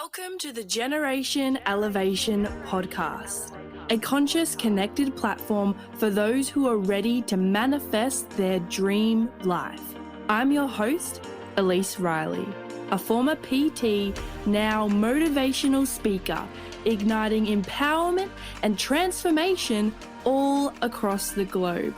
Welcome to the Generation Elevation podcast, a conscious, connected platform for those who are ready to manifest their dream life. I'm your host, Elise Riley, a former PT, now motivational speaker, igniting empowerment and transformation all across the globe.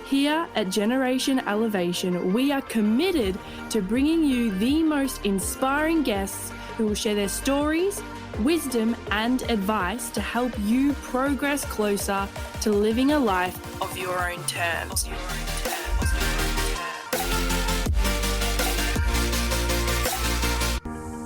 Here at Generation Elevation, we are committed to bringing you the most inspiring guests who will share their stories, wisdom, and advice to help you progress closer to living a life of your own terms.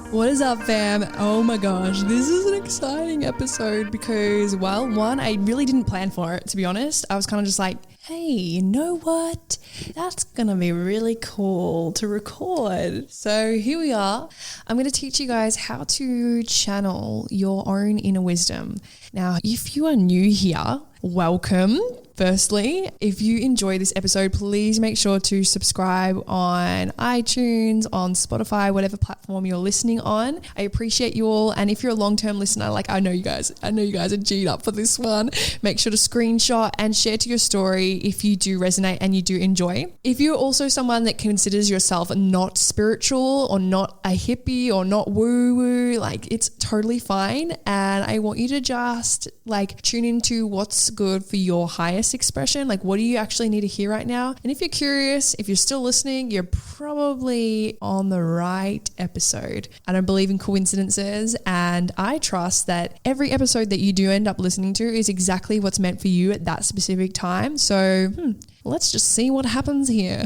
What is up, fam? Oh my gosh, this is an exciting episode because, well, one, I really didn't plan for it, to be honest. I was kind of just like, hey, you know what? That's going to be really cool to record. So here we are. I'm going to teach you guys how to channel your own inner wisdom. Now, if you are new here, welcome. Firstly, if you enjoy this episode, please make sure to subscribe on iTunes, on Spotify, whatever platform you're listening on. I appreciate you all. And if you're a long-term listener, I know you guys are G'd up for this one. Make sure to screenshot and share to your story if you do resonate and you do enjoy. If you're also someone that considers yourself not spiritual or not a hippie or not woo-woo, it's totally fine. And I want you to just tune into what's good for your highest expression. What do you actually need to hear right now? And if you're curious, if you're still listening, you're probably on the right episode. I don't believe in coincidences, and I trust that every episode that you do end up listening to is exactly what's meant for you at that specific time. So let's just see what happens here.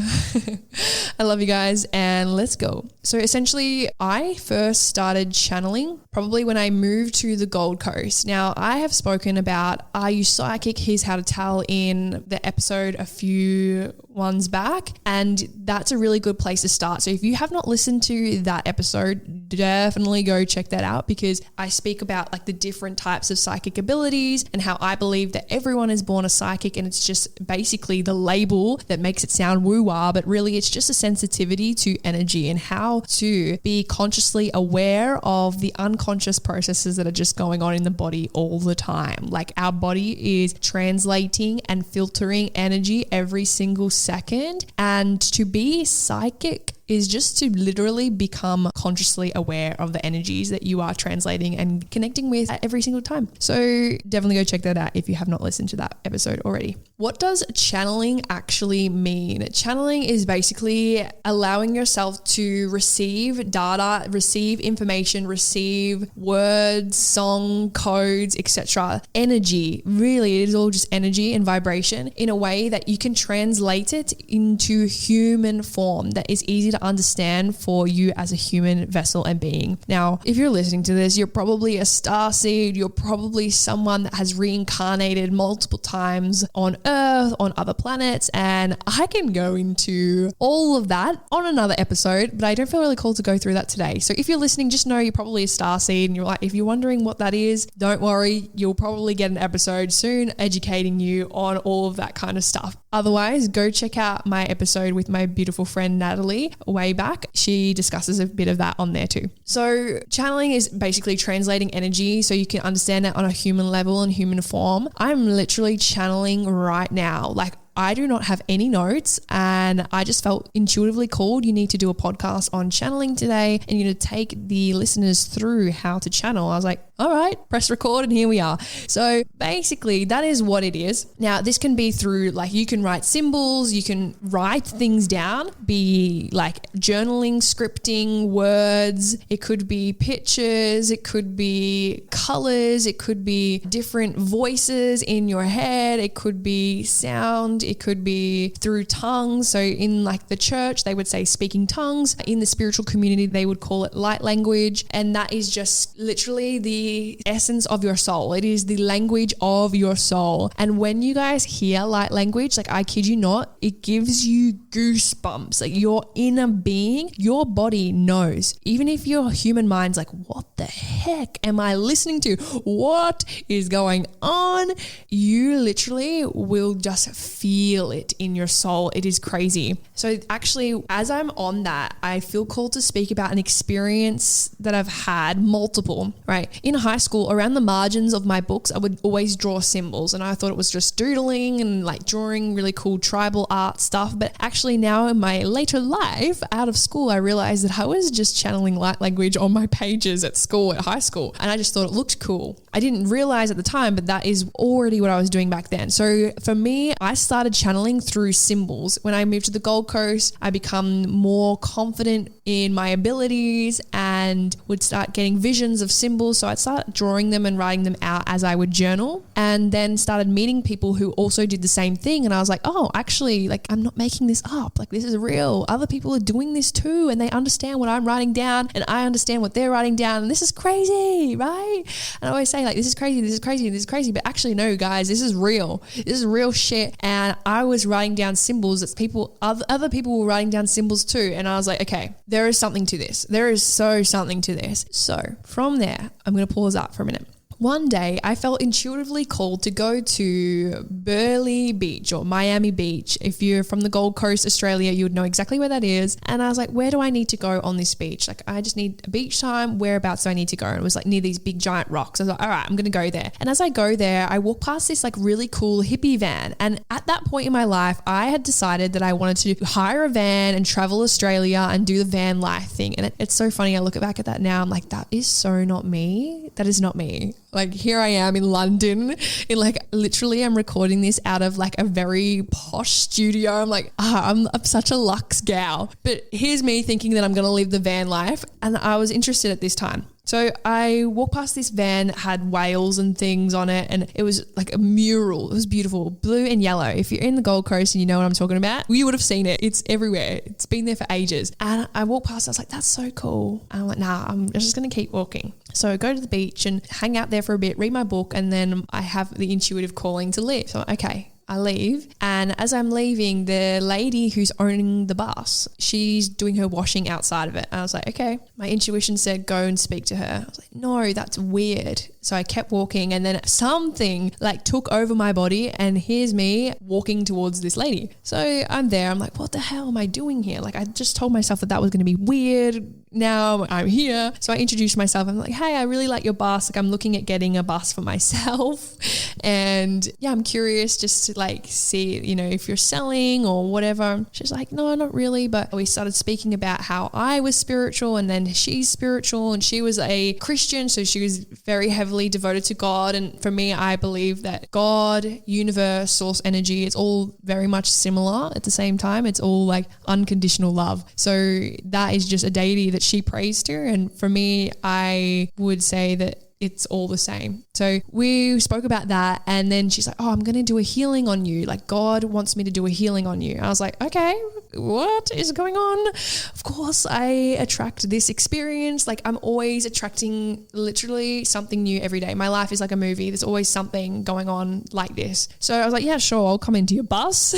I love you guys, and let's go. So essentially, I first started channeling probably when I moved to the Gold Coast. Now, I have spoken about Are You Psychic? Here's How to Tell in the episode a few ones back, and that's a really good place to start. So if you have not listened to that episode, definitely go check that out, because I speak about the different types of psychic abilities and how I believe that everyone is born a psychic, and it's just basically the label that makes it sound woo-wah, but really it's just a sensitivity to energy and how to be consciously aware of the unconscious processes that are just going on in the body all the time. Our body is translating and filtering energy every single second, and to be psychic is just to literally become consciously aware of the energies that you are translating and connecting with at every single time. So definitely go check that out if you have not listened to that episode already. What does channeling actually mean? Channeling is basically allowing yourself to receive data, receive information, receive words, song codes, etc. Energy, really, it is all just energy and vibration in a way that you can translate it into human form that is easy to understand for you as a human vessel and being. Now, if you're listening to this, you're probably a starseed, you're probably someone that has reincarnated multiple times on Earth, on other planets, and I can go into all of that on another episode, but I don't feel really called to go through that today. So if you're listening, just know you're probably a starseed, and if you're wondering what that is, don't worry, you'll probably get an episode soon educating you on all of that kind of stuff. Otherwise, go check out my episode with my beautiful friend Natalie way back. She discusses a bit of that on there too. So channeling is basically translating energy so you can understand it on a human level and human form. I'm literally channeling right now. I do not have any notes, and I just felt intuitively called. You need to do a podcast on channeling today, and you need to take the listeners through how to channel. I was like, all right, press record, and here we are. So basically that is what it is. Now, this can be through, you can write symbols, you can write things down, be journaling, scripting, words. It could be pictures, it could be colors, it could be different voices in your head, it could be sound, it could be through tongues. So in the church, they would say speaking tongues. In the spiritual community, they would call it light language. And that is just literally the the essence of your soul. It is the language of your soul. And when you guys hear light language, like I kid you not, it gives you goosebumps. Like your inner being, your body knows. Even if your human mind's like, what the heck am I listening to? What is going on? You literally will just feel it in your soul. It is crazy. So actually, as I'm on that, I feel called to speak about an experience that I've had, multiple, right? In high school, around the margins of my books, I would always draw symbols, and I thought it was just doodling and like drawing really cool tribal art stuff. But actually now in my later life, out of school, I realized that I was just channeling light language on my pages at school, at high school. And I just thought it looked cool. I didn't realize at the time, but that is already what I was doing back then. So for me, I started channeling through symbols. When I moved to the Gold Coast, I become more confident in my abilities and would start getting visions of symbols. So I'd start drawing them and writing them out as I would journal, and then started meeting people who also did the same thing. And I was like, oh, actually, like I'm not making this up. Like this is real. Other people are doing this too, and they understand what I'm writing down and I understand what they're writing down. And this is crazy, right? And I always say like, this is crazy, this is crazy, this is crazy. But actually, no, guys, this is real. This is real shit. And I was writing down symbols that other people were writing down symbols too. And I was like, okay, there is something to this. There is something to this. So from there, I'm going to pause up for a minute. One day I felt intuitively called to go to Burleigh Beach or Miami Beach. If you're from the Gold Coast, Australia, you would know exactly where that is. And I was like, where do I need to go on this beach? Like I just need a beach time. Whereabouts do I need to go? And it was like near these big giant rocks. I was like, all right, I'm going to go there. And as I go there, I walk past this like really cool hippie van. And at that point in my life, I had decided that I wanted to hire a van and travel Australia and do the van life thing. And it's so funny. I look back at that now. I'm like, that is so not me. That is not me. Like here I am in London, in like literally I'm recording this out of like a very posh studio. I'm like, I'm such a luxe gal. But here's me thinking that I'm going to live the van life. And I was interested at this time. So I walked past this van that had whales and things on it, and it was like a mural. It was beautiful, blue and yellow. If you're in the Gold Coast and you know what I'm talking about, you would have seen it. It's everywhere. It's been there for ages. And I walked past, I was like, that's so cool. And I'm like, nah, I'm just going to keep walking. So I go to the beach and hang out there for a bit, read my book, and then I have the intuitive calling to leave. So okay, I leave, and as I'm leaving, the lady who's owning the bus, she's doing her washing outside of it. And I was like, okay. My intuition said, go and speak to her. I was like, no, that's weird. So I kept walking, and then something like took over my body, and here's me walking towards this lady. So I'm there. I'm like, what the hell am I doing here? Like I just told myself that was going to be weird. Now I'm here. So I introduced myself. I'm like, hey, I really like your bus. Like I'm looking at getting a bus for myself. And yeah, I'm curious just to like see, you know, if you're selling or whatever. She's like, no, not really. But we started speaking about how I was spiritual, and then she's spiritual, and she was a Christian. So she was very heavily devoted to God. And for me, I believe that God, universe, source energy, it's all very much similar at the same time. It's all like unconditional love. So that is just a deity that she prays to. And for me, I would say that it's all the same. So we spoke about that, and then she's like, oh, I'm going to do a healing on you. Like God wants me to do a healing on you. I was like, okay, what is going on? Of course I attract this experience. Like I'm always attracting literally something new every day. My life is like a movie. There's always something going on like this. So I was like, yeah, sure, I'll come into your bus.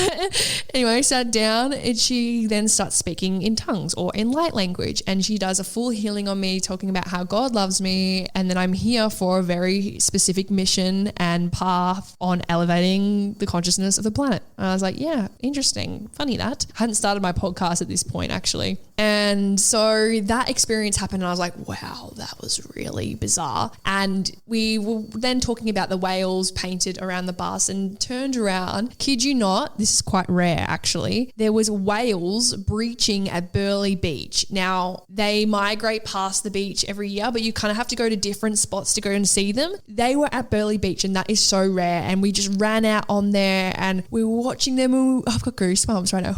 Anyway, I sat down, and she then starts speaking in tongues or in light language. And she does a full healing on me, talking about how God loves me, and then I'm here for a very specific mission and path on elevating the consciousness of the planet. And I was like, yeah, interesting. Funny that. I hadn't started my podcast at this point, actually. And so that experience happened, and I was like, wow, that was really bizarre. And we were then talking about the whales painted around the bus, and turned around, kid you not, this is quite rare actually, there was whales breaching at Burleigh Beach. Now, they migrate past the beach every year, but you kind of have to go to different spots to go and see them. They were at Burleigh Beach, and that is so rare. And we just ran out on there, and we were watching them. I've got goosebumps right now.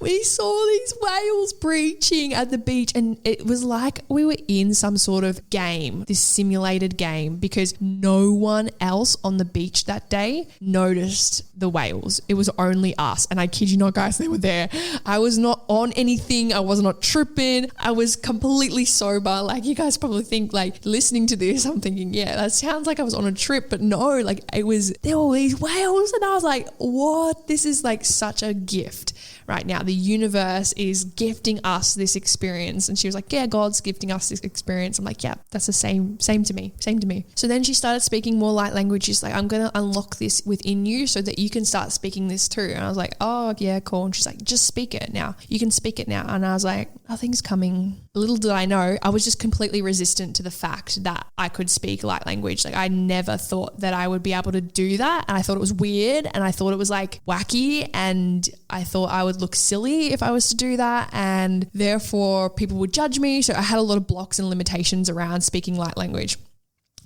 we saw these whales breaching at the beach, and it was like we were in some sort of game, this simulated game, because no one else on the beach that day noticed the whales. It was only us. And I kid you not, guys, they were there. I was not on anything. I was not tripping. I was completely sober. Like, you guys probably think, like, listening to this, I'm thinking, yeah, that sounds like I was on a trip, but no, like, there were all these whales, and I was like, what? This is like such a gift right now. The universe is gifting us this experience. And she was like, yeah, God's gifting us this experience. I'm like, yeah, that's the same to me. So then she started speaking more light language. She's like, I'm going to unlock this within you so that you can start speaking this too. And I was like, oh yeah, cool. And she's like, just speak it now. You can speak it now. And I was like, nothing's coming. Little did I know, I was just completely resistant to the fact that I could speak light language. Like, I never thought that I would be able to do that. And I thought it was weird, and I thought it was like wacky, and I thought I would look silly if I was to do that, and therefore people would judge me. So I had a lot of blocks and limitations around speaking light language.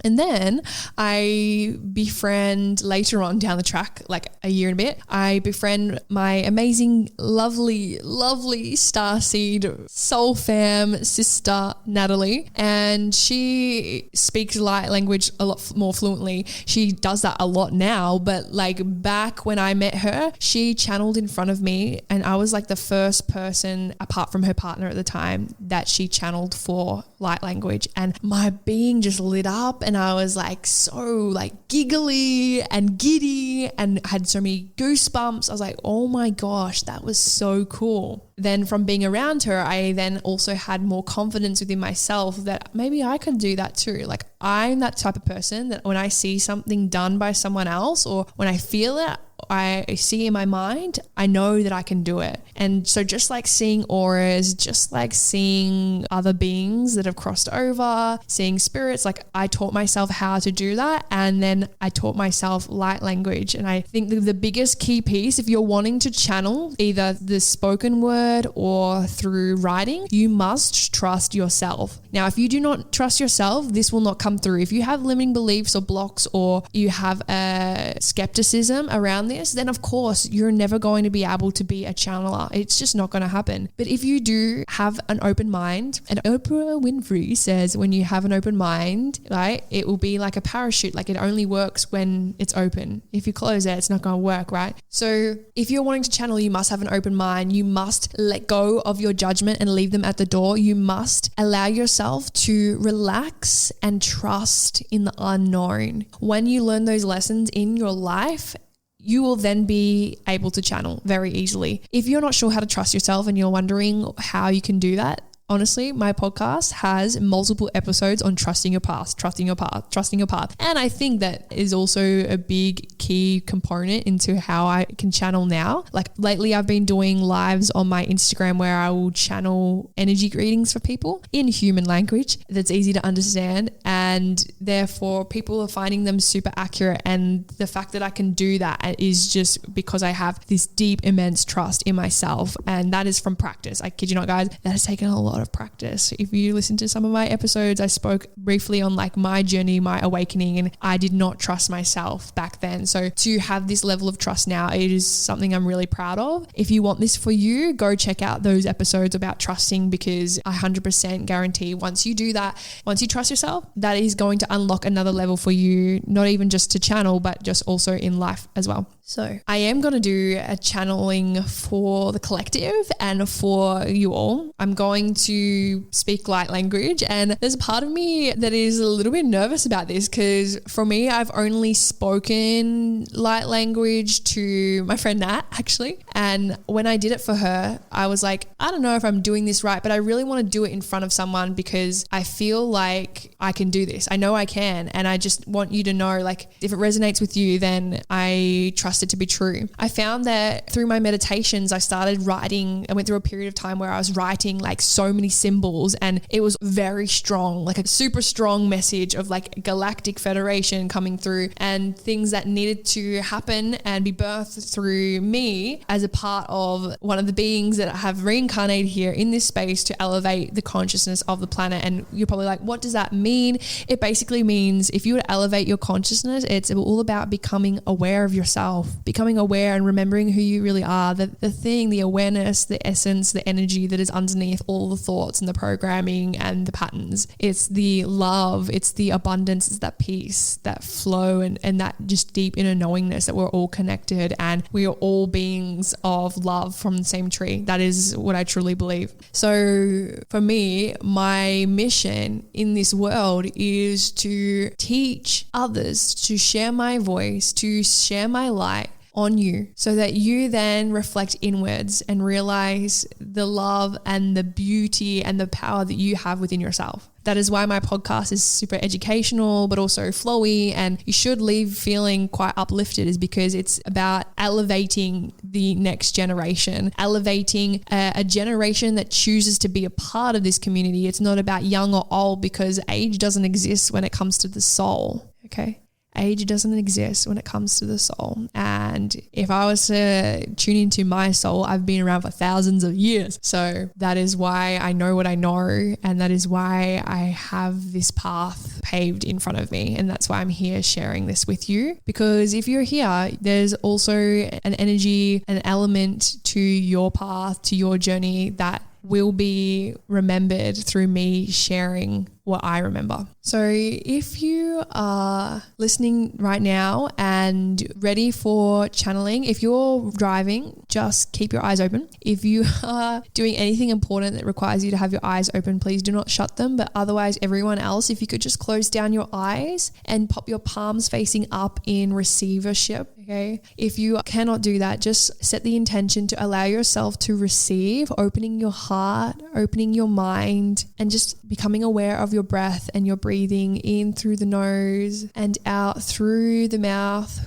And then I befriend later on down the track, like a year and a bit, I befriend my amazing, lovely, lovely starseed soul fam sister, Natalie. And she speaks light language a lot more fluently. She does that a lot now, but like back when I met her, she channeled in front of me, and I was like the first person, apart from her partner at the time, that she channeled for light language. And my being just lit up, and I was like so like giggly and giddy and had so many goosebumps. I was like, oh my gosh, that was so cool. Then from being around her, I then also had more confidence within myself that maybe I can do that too. Like, I'm that type of person that when I see something done by someone else, or when I feel it, I see in my mind, I know that I can do it. And so just like seeing auras, just like seeing other beings that have crossed over, seeing spirits, like I taught myself how to do that. And then I taught myself light language. And I think the biggest key piece, if you're wanting to channel either the spoken word or through writing, you must trust yourself. Now, if you do not trust yourself, this will not come through. If you have limiting beliefs or blocks, or you have a skepticism around this, then of course you're never going to be able to be a channeler. It's just not going to happen. But if you do have an open mind, and Oprah Winfrey says when you have an open mind, right, it will be like a parachute. Like, it only works when it's open. If you close it, it's not going to work, right? So if you're wanting to channel, you must have an open mind. You must let go of your judgment and leave them at the door. You must allow yourself to relax and trust in the unknown. When you learn those lessons in your life, you will then be able to channel very easily. If you're not sure how to trust yourself and you're wondering how you can do that, honestly, my podcast has multiple episodes on trusting your path. And I think that is also a big key component into how I can channel now. Like, lately I've been doing lives on my Instagram where I will channel energy readings for people in human language that's easy to understand, and therefore people are finding them super accurate. And the fact that I can do that is just because I have this deep, immense trust in myself, and that is from practice. I kid you not, guys, that has taken a lot of practice. If you listen to some of my episodes, I spoke briefly on like my journey, my awakening, and I did not trust myself back then. So to have this level of trust now, it is something I'm really proud of. If you want this for you, go check out those episodes about trusting, because I 100% guarantee once you do that, once you trust yourself, that is going to unlock another level for you, not even just to channel, but just also in life as well. So I am going to do a channeling for the collective and for you all. I'm going to speak light language, and there's a part of me that is a little bit nervous about this, because for me, I've only spoken light language to my friend Nat, actually. And when I did it for her, I was like, I don't know if I'm doing this right, but I really want to do it in front of someone because I feel like I can do this. I know I can. And I just want you to know, like, if it resonates with you, then I trust it to be true. I found that through my meditations, I started writing. I went through a period of time where I was writing like so many symbols, and it was very strong, like a super strong message of like galactic federation coming through and things that needed to happen and be birthed through me as a part of one of the beings that have reincarnated here in this space to elevate the consciousness of the planet. And you're probably like, what does that mean? It basically means if you were to elevate your consciousness, it's all about becoming aware of yourself. yourself, becoming aware and remembering who you really are, the awareness, the essence, the energy that is underneath all the thoughts and the programming and the patterns. It's the love, it's the abundance, it's that peace, that flow, and that just deep inner knowingness that we're all connected and we are all beings of love from the same tree. That is what I truly believe. So for me, my mission in this world is to teach others, to share my voice, to share my light on you so that you then reflect inwards and realize the love and the beauty and the power that you have within yourself. That is why my podcast is super educational, but also flowy, and you should leave feeling quite uplifted, is because it's about elevating the next generation, elevating a generation that chooses to be a part of this community. It's not about young or old, because age doesn't exist when it comes to the soul. Okay. Age doesn't exist when it comes to the soul. And if I was to tune into my soul, I've been around for thousands of years. So that is why I know what I know. And that is why I have this path paved in front of me. And that's why I'm here sharing this with you. Because if you're here, there's also an energy, an element to your path, to your journey that will be remembered through me sharing what I remember. So if you are listening right now and ready for channeling, if you're driving, just keep your eyes open. If you are doing anything important that requires you to have your eyes open, please do not shut them. But otherwise, everyone else, if you could just close down your eyes and pop your palms facing up in receivership. Okay. If you cannot do that, just set the intention to allow yourself to receive, opening your heart, opening your mind, and just becoming aware of your breath and your breathing in through the nose and out through the mouth.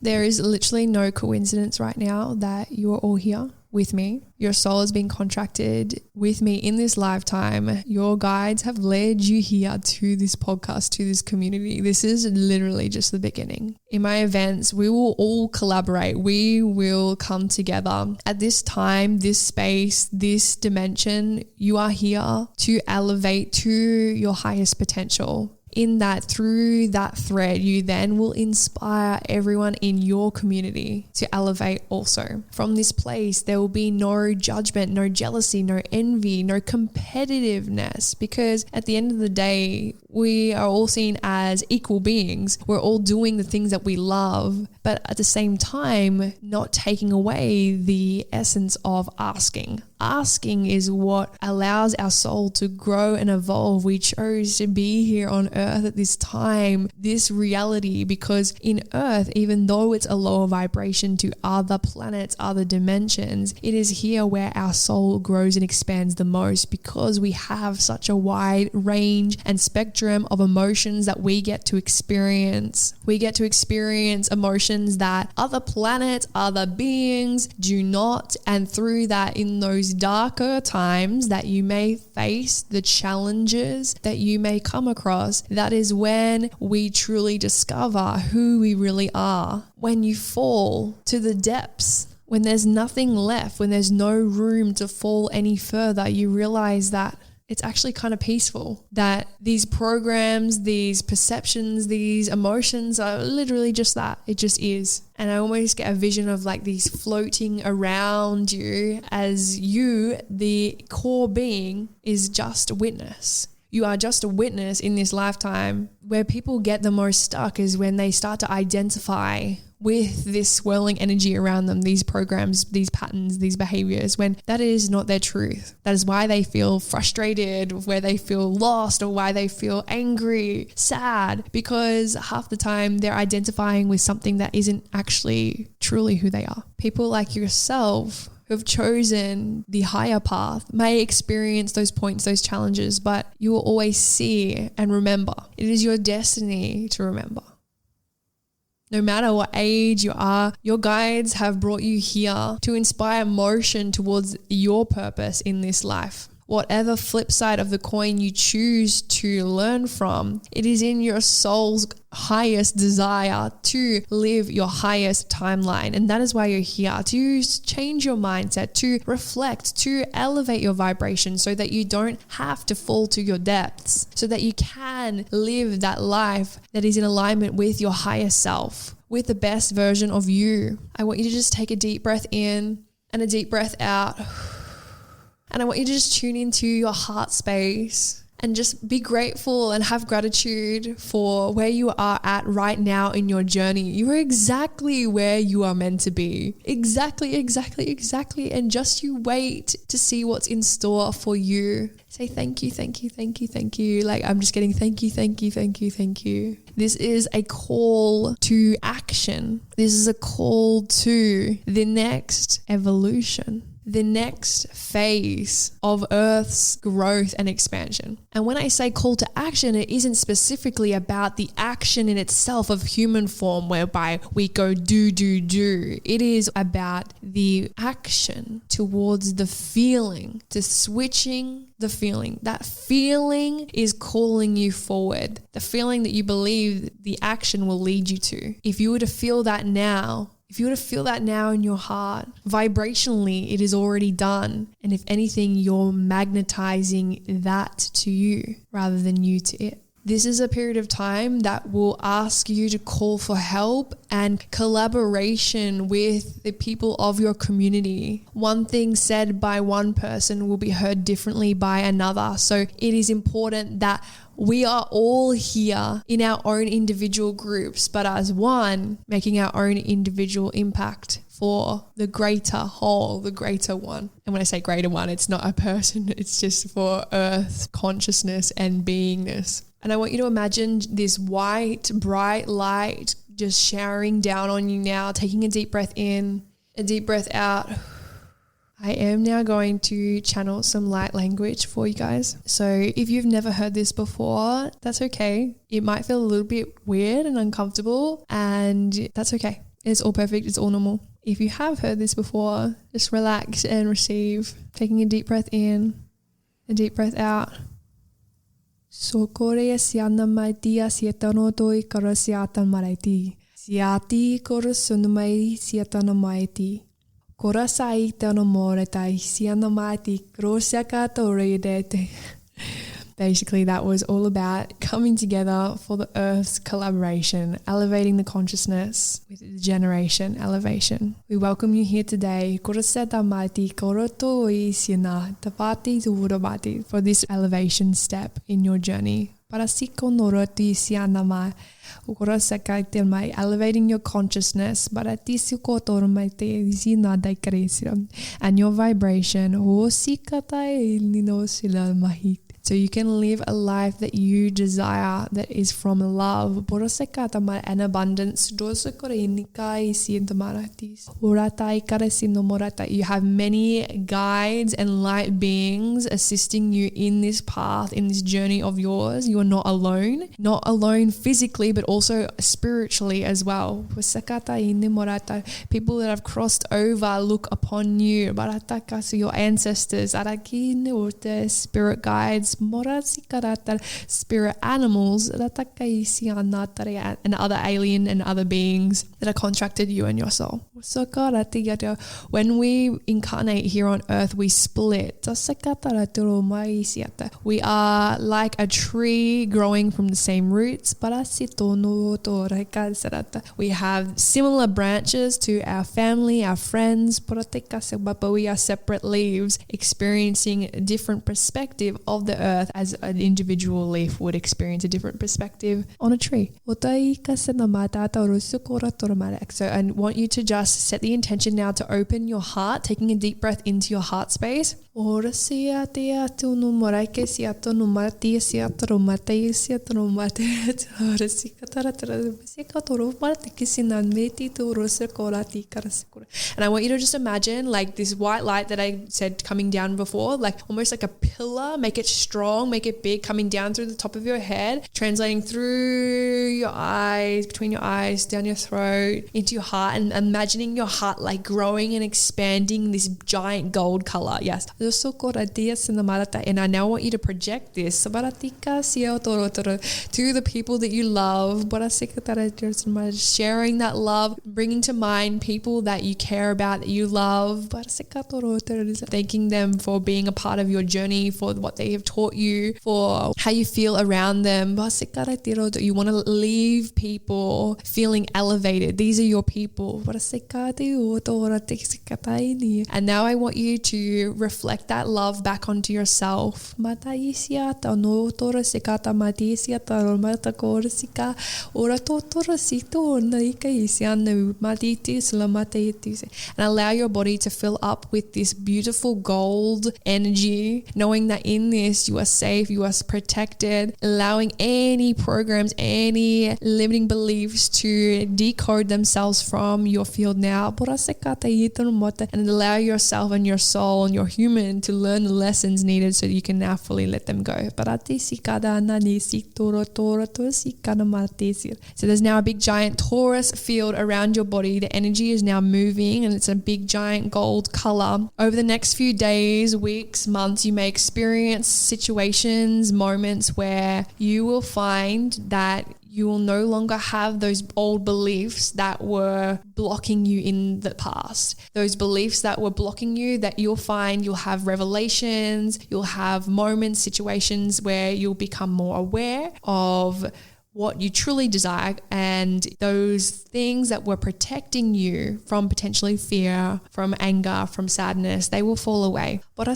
There is literally no coincidence right now that you are all here with me. Your soul has been contracted with me in this lifetime. Your guides have led you here to this podcast, to this community. This is literally just the beginning. In my events, we will all collaborate. We will come together. At this time, this space, this dimension, you are here to elevate to your highest potential. In that, through that thread, you then will inspire everyone in your community to elevate also. From this place, there will be no judgment, no jealousy, no envy, no competitiveness, because at the end of the day, we are all seen as equal beings. We're all doing the things that we love, but at the same time, not taking away the essence of asking. Asking is what allows our soul to grow and evolve. We chose to be here on earth at this time, this reality, because in earth, even though it's a lower vibration to other planets, other dimensions, it is here where our soul grows and expands the most, because we have such a wide range and spectrum of emotions that we get to experience. We get to experience emotions that other planets, other beings do not. And through that, in those darker times that you may face, the challenges that you may come across, that is when we truly discover who we really are. When you fall to the depths, when there's nothing left, when there's no room to fall any further, you realize that it's actually kind of peaceful, that these programs, these perceptions, these emotions are literally just that. It just is. And I almost get a vision of like these floating around you as you, the core being, is just a witness. You are just a witness in this lifetime. Where people get the most stuck is when they start to identify with this swirling energy around them, these programs, these patterns, these behaviors, when that is not their truth. That is why they feel frustrated, where they feel lost, or why they feel angry, sad, because half the time they're identifying with something that isn't actually truly who they are. People like yourself who have chosen the higher path may experience those points, those challenges, but you will always see and remember. It is your destiny to remember. No matter what age you are, your guides have brought you here to inspire motion towards your purpose in this life. whatever flip side of the coin you choose to learn from, it is in your soul's highest desire to live your highest timeline. And that is why you're here, to change your mindset, to reflect, to elevate your vibration so that you don't have to fall to your depths, so that you can live that life that is in alignment with your higher self, with the best version of you. I want you to just take a deep breath in and a deep breath out. And I want you to just tune into your heart space and just be grateful and have gratitude for where you are at right now in your journey. You are exactly where you are meant to be. Exactly. And just you wait to see what's in store for you. Say thank you. Like I'm just getting thank you. This is a call to action. This is a call to the next evolution, the next phase of Earth's growth and expansion. And when I say call to action, it isn't specifically about the action in itself of human form whereby we go do. It is about the action towards the feeling, to switching the feeling. That feeling is calling you forward. The feeling that you believe the action will lead you to. If you were to feel that now, in your heart, vibrationally, it is already done. And if anything, you're magnetizing that to you rather than you to it. This is a period of time that will ask you to call for help and collaboration with the people of your community. One thing said by one person will be heard differently by another. So it is important that we are all here in our own individual groups, but as one, making our own individual impact for the greater whole, the greater one. And when I say greater one, it's not a person, it's just for Earth's consciousness and beingness. And I want you to imagine this white, bright light just showering down on you now, taking a deep breath in, a deep breath out. I am now going to channel some light language for you guys. So if you've never heard this before, that's okay. It might feel a little bit weird and uncomfortable, and that's okay. It's all perfect. It's all normal. If you have heard this before, just relax and receive. Taking a deep breath in, a deep breath out. Sokorea siana maitia siatanotoi karasiatan maraiti. Siati korusunumai siatana maiti. Korasai tano moretai siana maiti krosiakato redete. Basically, that was all about coming together for the Earth's collaboration, elevating the consciousness with the generation elevation. We welcome you here today for this elevation step in your journey. Elevating your consciousness and your vibration. So you can live a life that you desire, that is from love and abundance. You have many guides and light beings assisting you in this path, in this journey of yours. You are not alone physically, but also spiritually as well. People that have crossed over look upon you. Your ancestors, spirit guides, spirit animals, and other alien and other beings that have contracted you and your soul. When we incarnate here on earth, we split. We are like a tree growing from the same roots. We have similar branches to our family, our friends, but we are separate leaves experiencing a different perspective of the earth as an individual leaf would experience a different perspective on a tree. So I want you to just set the intention now to open your heart, taking a deep breath into your heart space. And I want you to just imagine like this white light that I said coming down before, like almost like a pillar. Make it strong, make it big, coming down through the top of your head, translating through your eyes, between your eyes, down your throat, into your heart, and imagining your heart like growing and expanding this giant gold color. Yes, And I now want you to project this to the people that you love. Sharing that love, bringing to mind people that you care about, that you love. Thanking them for being a part of your journey, for what they have taught you, for how you feel around them. You want to leave people feeling elevated. These are your people. And now I want you to reflect that love back onto yourself. And allow your body to fill up with this beautiful gold energy, knowing that in this you are safe, you are protected, allowing any programs, any limiting beliefs to decode themselves from your field now. And allow yourself and your soul and your human to learn the lessons needed so that you can now fully let them go. So there's now a big giant Taurus field around your body. The energy is now moving and it's a big giant gold color. Over the next few days, weeks, months, you may experience situations, moments where you will find that you will no longer have those old beliefs that were blocking you in the past. Those beliefs that were blocking you, that you'll find you'll have revelations, you'll have moments, situations where you'll become more aware of what you truly desire, and those things that were protecting you from potentially fear, from anger, from sadness, they will fall away. Know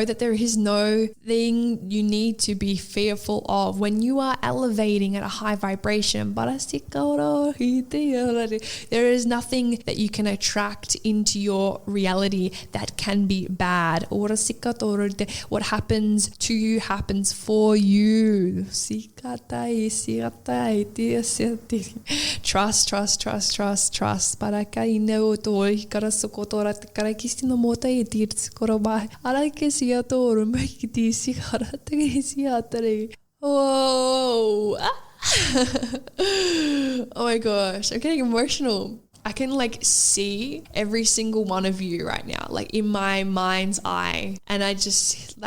that there is no thing you need to be fearful of when you are elevating at a high vibration. There is nothing that you can attract into your reality that can be bad. What happens to you happens for you. Trust. Whoa. Oh my gosh, I'm getting emotional. I can see every single one of you right now, in my mind's eye. And I just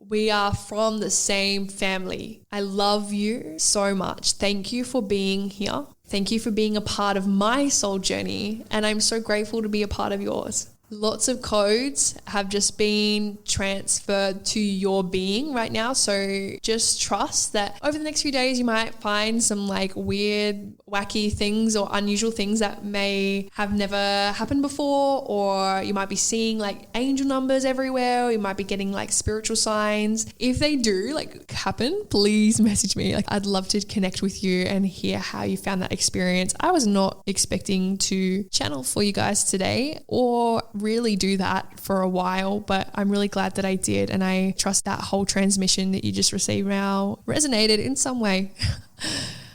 we are from the same family. I love you so much. Thank you for being here. Thank you for being a part of my soul journey. And I'm so grateful to be a part of yours. Lots of codes have just been transferred to your being right now. So just trust that over the next few days, you might find some weird, wacky things or unusual things that may have never happened before, or you might be seeing angel numbers everywhere, or you might be getting spiritual signs. If they do happen, please message me. I'd love to connect with you and hear how you found that experience. I was not expecting to channel for you guys today or really do that for a while, but I'm really glad that I did, and I trust that whole transmission that you just received now resonated in some way.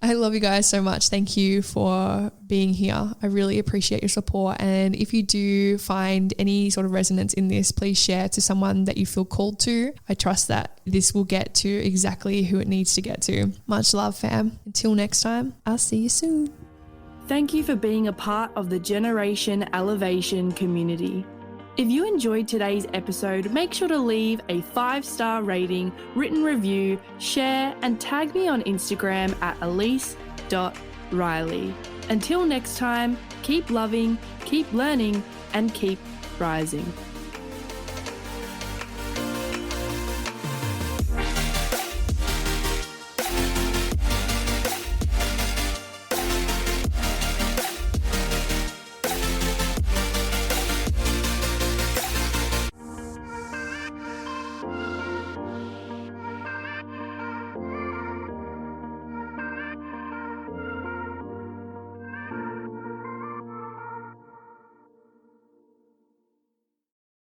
I love you guys so much. Thank you for being here. I really appreciate your support, and if you do find any sort of resonance in this, please share to someone that you feel called to. I trust that this will get to exactly who it needs to get to. Much love, fam. Until next time, I'll see you soon. Thank you for being a part of the Generation Elevation community. If you enjoyed today's episode, make sure to leave a 5-star rating, written review, share, and tag me on Instagram at elise.riley. Until next time, keep loving, keep learning, and keep rising.